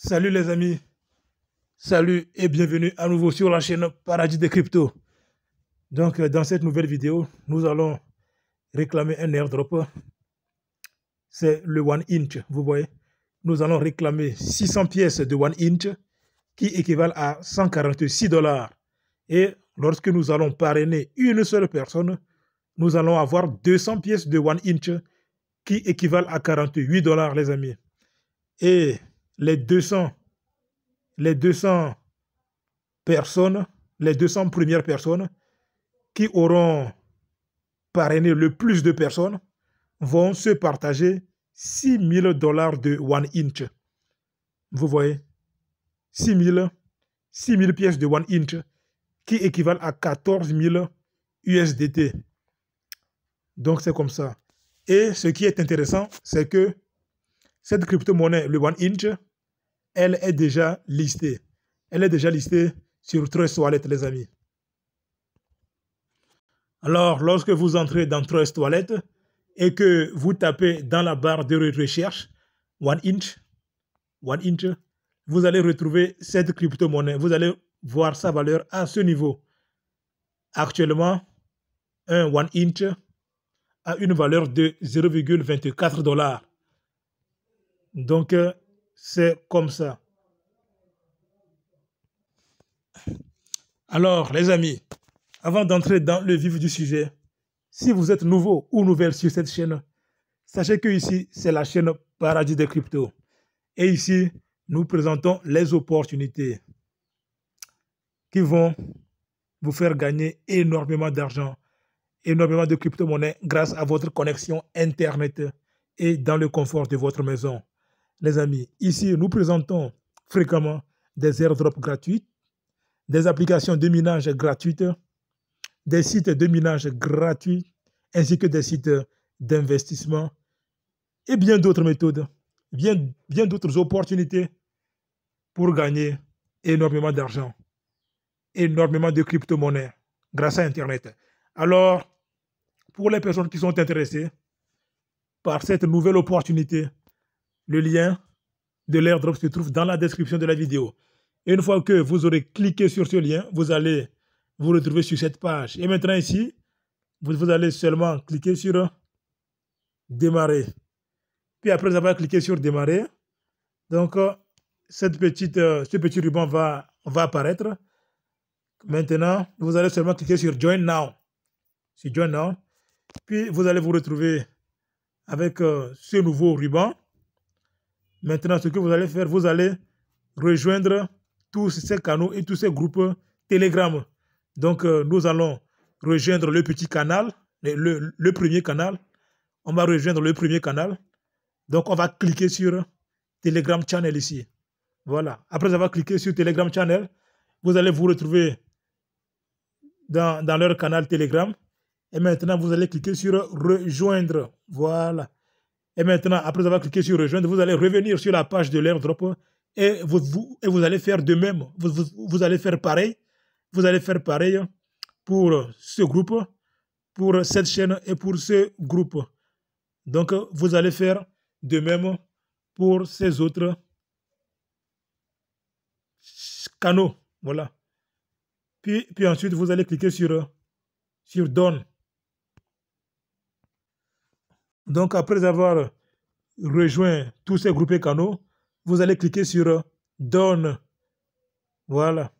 Salut les amis, salut et bienvenue à nouveau sur la chaîne Paradis des Cryptos. Donc dans cette nouvelle vidéo, nous allons réclamer un airdrop. C'est le 1 inch, vous voyez. Nous allons réclamer 600 pièces de 1 inch qui équivalent à 146 $. Et lorsque nous allons parrainer une seule personne, nous allons avoir 200 pièces de 1 inch qui équivalent à 48 $, les amis. Et les 200 personnes, les 200 premières personnes qui auront parrainé le plus de personnes vont se partager 6 000 $ de 1 inch. Vous voyez, 6 000 pièces de 1 inch qui équivalent à 14 000 USDT. Donc c'est comme ça. Et ce qui est intéressant, c'est que cette crypto-monnaie, le 1 inch, elle est déjà listée. Elle est déjà listée sur Trust Wallet, les amis. Alors, lorsque vous entrez dans Trust Wallet et que vous tapez dans la barre de recherche 1 inch, vous allez retrouver cette crypto-monnaie. Vous allez voir sa valeur à ce niveau. Actuellement, un 1 inch a une valeur de 0,24 $. Donc, c'est comme ça. Alors, les amis, avant d'entrer dans le vif du sujet, si vous êtes nouveau ou nouvelle sur cette chaîne, sachez que ici, c'est la chaîne Paradis des Cryptos. Et ici, nous présentons les opportunités qui vont vous faire gagner énormément d'argent, énormément de crypto-monnaies grâce à votre connexion Internet et dans le confort de votre maison. Les amis, ici, nous présentons fréquemment des airdrops gratuits, des applications de minage gratuites, des sites de minage gratuits, ainsi que des sites d'investissement et bien d'autres méthodes, bien d'autres opportunités pour gagner énormément d'argent, énormément de crypto-monnaies grâce à Internet. Alors, pour les personnes qui sont intéressées par cette nouvelle opportunité, le lien de l'airdrop se trouve dans la description de la vidéo. Et une fois que vous aurez cliqué sur ce lien, vous allez vous retrouver sur cette page. Et maintenant ici, vous allez seulement cliquer sur démarrer. Puis après avoir cliqué sur démarrer, donc ce petit ruban va apparaître. Maintenant, vous allez seulement cliquer sur Join Now. Sur Join Now. Puis vous allez vous retrouver avec ce nouveau ruban. Maintenant, ce que vous allez faire, vous allez rejoindre tous ces canaux et tous ces groupes Telegram. Donc, nous allons rejoindre le petit canal, le premier canal. On va rejoindre le premier canal. Donc, on va cliquer sur Telegram Channel ici. Voilà. Après avoir cliqué sur Telegram Channel, vous allez vous retrouver dans leur canal Telegram. Et maintenant, vous allez cliquer sur Rejoindre. Voilà. Et maintenant, après avoir cliqué sur Rejoindre, vous allez revenir sur la page de l'airdrop et vous allez faire de même. Vous allez faire pareil. Vous allez faire pareil pour ce groupe, pour cette chaîne et pour ce groupe. Donc, vous allez faire de même pour ces autres canaux. Voilà. Puis ensuite, vous allez cliquer sur Done. Donc, après avoir rejoint tous ces groupes et canaux, vous allez cliquer sur Done. Voilà.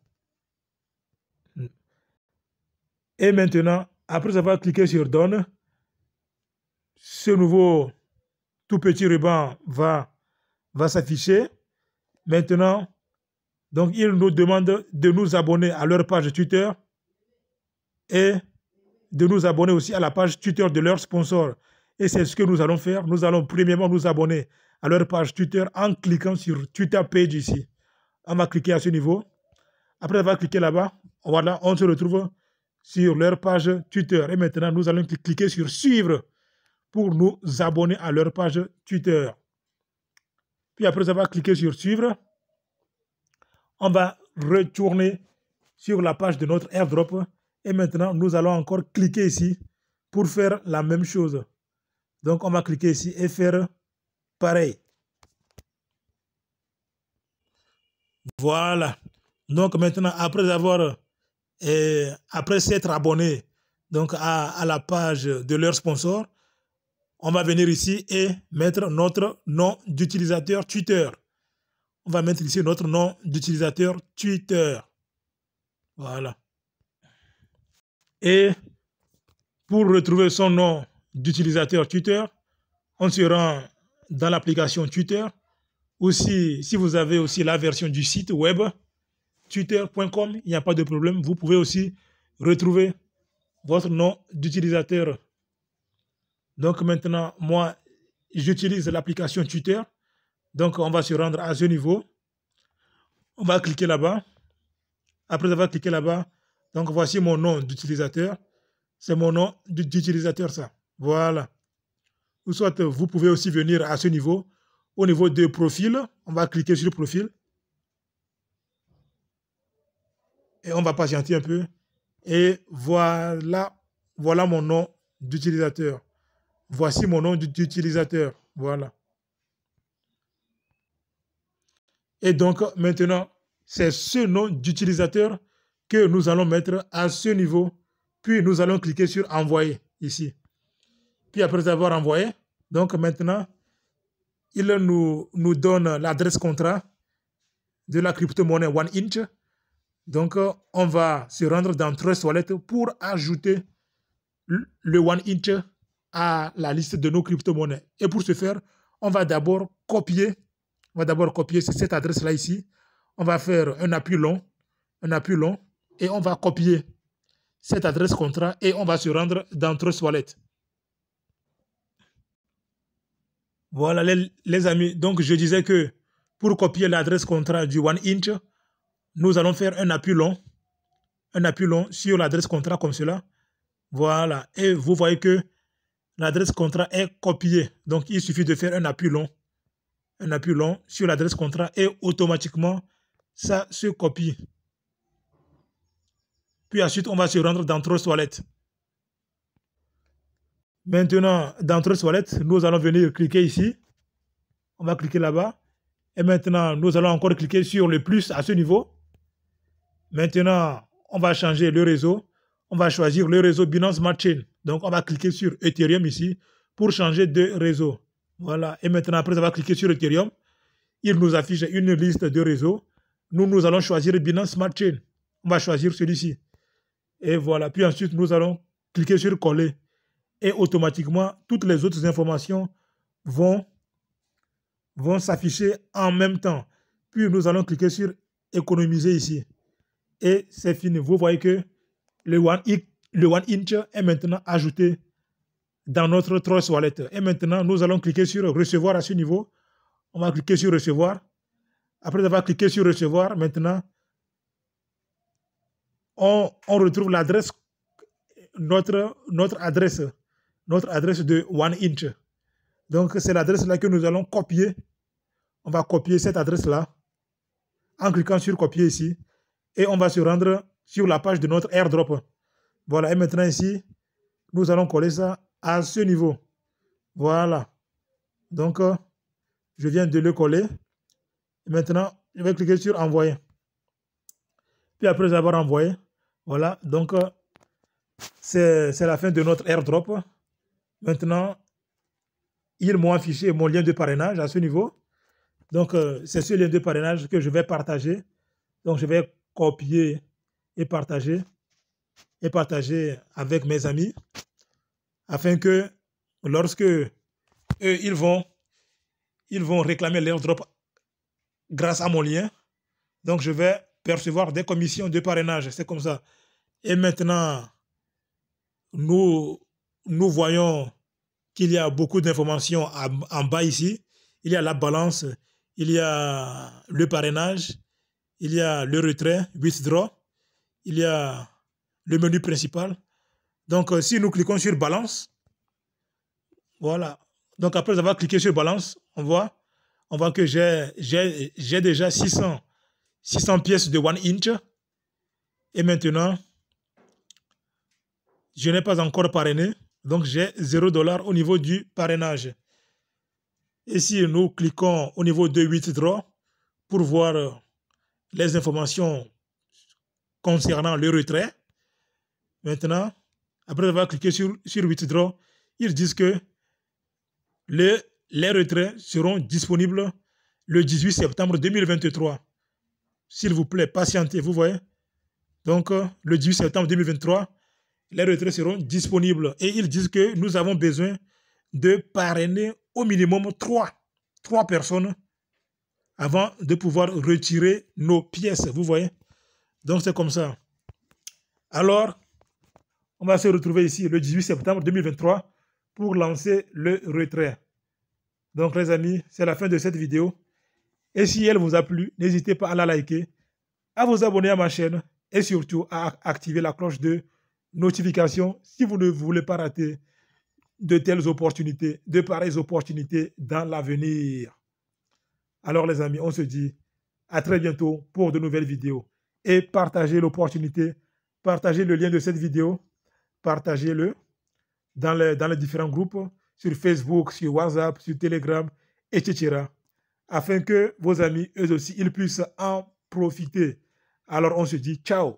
Et maintenant, après avoir cliqué sur Done, ce nouveau tout petit ruban va s'afficher. Maintenant, donc, ils nous demandent de nous abonner à leur page Twitter et de nous abonner aussi à la page Twitter de leur sponsor. Et c'est ce que nous allons faire. Nous allons premièrement nous abonner à leur page Twitter en cliquant sur Twitter Page ici. On va cliquer à ce niveau. Après avoir cliqué là-bas, voilà, on se retrouve sur leur page Twitter. Et maintenant, nous allons cliquer sur Suivre pour nous abonner à leur page Twitter. Puis après avoir cliqué sur Suivre, on va retourner sur la page de notre airdrop. Et maintenant, nous allons encore cliquer ici pour faire la même chose. Donc, on va cliquer ici et faire pareil. Voilà. Donc maintenant, après s'être abonné donc à la page de leur sponsor, on va venir ici et mettre notre nom d'utilisateur Twitter. On va mettre ici notre nom d'utilisateur Twitter. Voilà. Et pour retrouver son nom d'utilisateur Twitter, on se rend dans l'application Twitter. Aussi, si vous avez aussi la version du site web twitter.com, il n'y a pas de problème. Vous pouvez aussi retrouver votre nom d'utilisateur. Donc maintenant, moi, j'utilise l'application Twitter. Donc on va se rendre à ce niveau. On va cliquer là-bas. Après avoir cliqué là-bas, donc voici mon nom d'utilisateur. C'est mon nom d'utilisateur, ça. Voilà. Ou soit vous pouvez aussi venir à ce niveau. Au niveau de profil, on va cliquer sur le profil. Et on va patienter un peu. Et voilà mon nom d'utilisateur. Voici mon nom d'utilisateur. Voilà. Et donc maintenant, c'est ce nom d'utilisateur que nous allons mettre à ce niveau. Puis nous allons cliquer sur envoyer ici. Puis après avoir envoyé, donc maintenant, il nous donne l'adresse contrat de la crypto-monnaie OneInch. Donc on va se rendre dans Trust Wallet pour ajouter le OneInch à la liste de nos crypto-monnaies. Et pour ce faire, on va d'abord copier cette adresse-là ici. On va faire un appui long, et on va copier cette adresse contrat et on va se rendre dans Trust Wallet. Voilà les amis, donc je disais que pour copier l'adresse contrat du OneInch, nous allons faire un appui long sur l'adresse contrat comme cela. Voilà, et vous voyez que l'adresse contrat est copiée. Donc il suffit de faire un appui long sur l'adresse contrat et automatiquement ça se copie. Puis ensuite on va se rendre dans Trust Wallet. Maintenant, dans Trust Wallet, nous allons venir cliquer ici. On va cliquer là-bas. Et maintenant, nous allons encore cliquer sur le plus à ce niveau. Maintenant, on va changer le réseau. On va choisir le réseau Binance Smart Chain. Donc, on va cliquer sur Ethereum ici pour changer de réseau. Voilà. Et maintenant, après avoir cliqué sur Ethereum, il nous affiche une liste de réseaux. Nous allons choisir Binance Smart Chain. On va choisir celui-ci. Et voilà. Puis ensuite, nous allons cliquer sur Coller. Et automatiquement, toutes les autres informations vont s'afficher en même temps. Puis nous allons cliquer sur économiser ici. Et c'est fini. Vous voyez que le OneInch est maintenant ajouté dans notre Trust Wallet. Et maintenant, nous allons cliquer sur recevoir à ce niveau. On va cliquer sur recevoir. Après avoir cliqué sur recevoir, maintenant, on retrouve l'adresse, notre adresse de OneInch. Donc, c'est l'adresse là que nous allons copier. On va copier cette adresse-là en cliquant sur copier ici. Et on va se rendre sur la page de notre airdrop. Voilà, et maintenant ici, nous allons coller ça à ce niveau. Voilà. Donc, je viens de le coller. Et maintenant, je vais cliquer sur envoyer. Puis après avoir envoyé, voilà. Donc, c'est la fin de notre airdrop. Maintenant, ils m'ont affiché mon lien de parrainage à ce niveau. Donc, c'est ce lien de parrainage que je vais partager. Donc, je vais copier et partager avec mes amis afin que lorsque eux, ils vont réclamer l'airdrop grâce à mon lien, donc je vais percevoir des commissions de parrainage. C'est comme ça. Et maintenant, nous voyons qu'il y a beaucoup d'informations en bas ici. Il y a la balance, il y a le parrainage, il y a le retrait, withdraw, il y a le menu principal. Donc, si nous cliquons sur balance, voilà. Donc, après avoir cliqué sur balance, on voit que j'ai déjà 600 pièces de OneInch. Et maintenant, je n'ai pas encore parrainé. Donc, j'ai 0$ au niveau du parrainage. Et si nous cliquons au niveau de withdraw pour voir les informations concernant le retrait. Maintenant, après avoir cliqué sur Withdraw, ils disent que les retraits seront disponibles le 18 septembre 2023. S'il vous plaît, patientez, vous voyez. Donc, le 18 septembre 2023, les retraits seront disponibles. Et ils disent que nous avons besoin de parrainer au minimum 3 personnes avant de pouvoir retirer nos pièces, vous voyez. Donc, c'est comme ça. Alors, on va se retrouver ici le 18 septembre 2023 pour lancer le retrait. Donc, les amis, c'est la fin de cette vidéo. Et si elle vous a plu, n'hésitez pas à la liker, à vous abonner à ma chaîne et surtout à activer la cloche de notification si vous ne voulez pas rater de telles opportunités, de pareilles opportunités dans l'avenir. Alors les amis, on se dit à très bientôt pour de nouvelles vidéos. Et partagez l'opportunité, partagez le lien de cette vidéo, partagez-le dans les différents groupes, sur Facebook, sur WhatsApp, sur Telegram, etc. Afin que vos amis, eux aussi, ils puissent en profiter. Alors on se dit ciao.